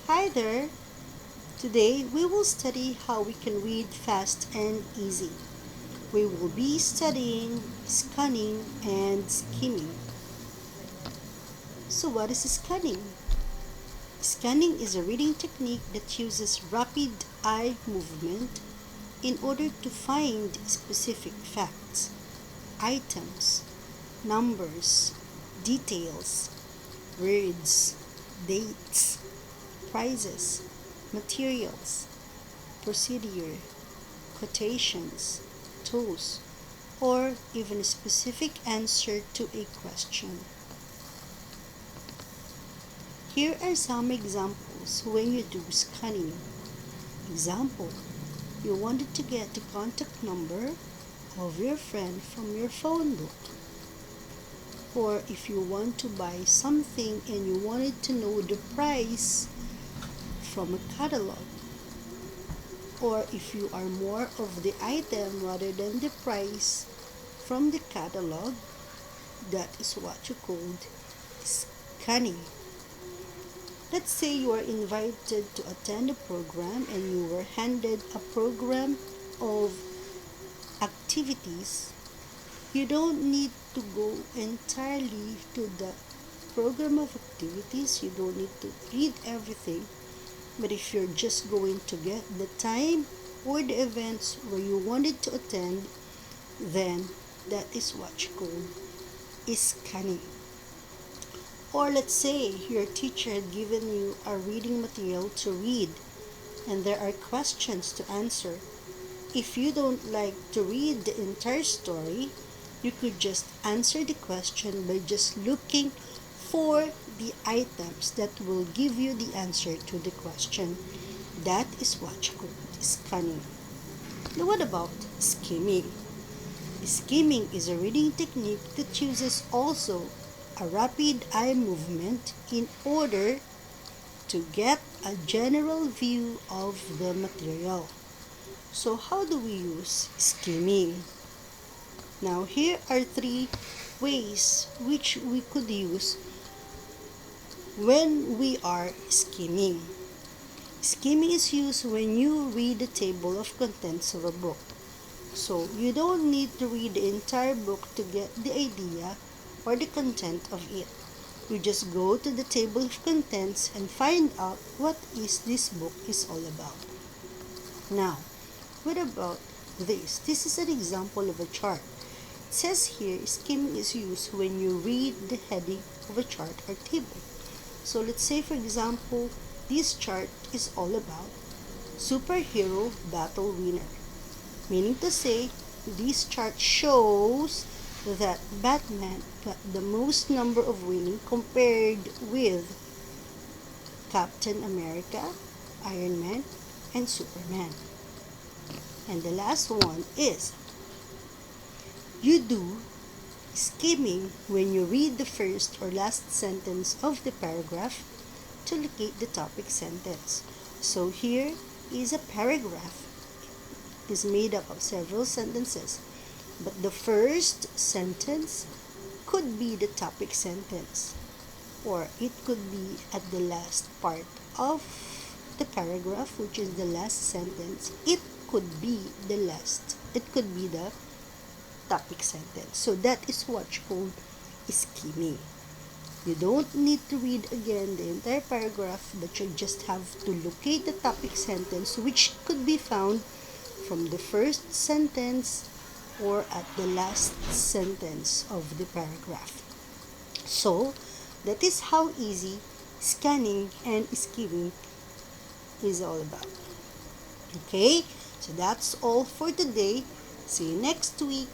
Hi there! Today we will study how we can read fast and easy. We will be studying scanning and skimming. So what is scanning? Scanning is a reading technique that uses rapid eye movement in order to find specific facts, items, numbers, details, words, dates, prices, materials, procedure, quotations, tools, or even a specific answer to a question. Here are some examples when you do scanning. Example, you wanted to get the contact number of your friend from your phone book. Or if you want to buy something and you wanted to know the price from a catalog. Or if you are more of the item rather than the price from the catalog, that is what you called scanning. Let's say you are invited to attend a program and you were handed a program of activities. You don't need to go entirely to the program of activities. You don't need to read everything. But if you're just going to get the time or the events where you wanted to attend, then that is what you call scanning. Or let's say your teacher had given you a reading material to read and there are questions to answer. If you don't like to read the entire story, you could just answer the question by just looking for the items that will give you the answer to the question. That is what you call scanning. Now what about skimming? Skimming is a reading technique that uses also a rapid eye movement in order to get a general view of the material. So how do we use skimming? Now here are three ways which we could use when we are skimming. Skimming is used when you read the table of contents of a book. So you don't need to read the entire book to get the idea or the content of it. You just go to the table of contents and find out what is this book is all about. Now, what about this? This is an example of a chart. It says here, skimming is used when you read the heading of a chart or table. So let's say, for example, this chart is all about superhero battle winner. Meaning to say, this chart shows that Batman got the most number of winning compared with Captain America, Iron Man, and Superman. And the last one is, you do skimming when you read the first or last sentence of the paragraph to locate the topic sentence. So here is a paragraph. It is made up of several sentences, but the first sentence could be the topic sentence, or it could be at the last part of the paragraph, which is the last sentence. It could be the topic sentence. So that is what you call skimming. You don't need to read again the entire paragraph, but you just have to locate the topic sentence, which could be found from the first sentence or at the last sentence of the paragraph. So that is how easy scanning and skimming is all about. Okay, so that's all for today. See you next week.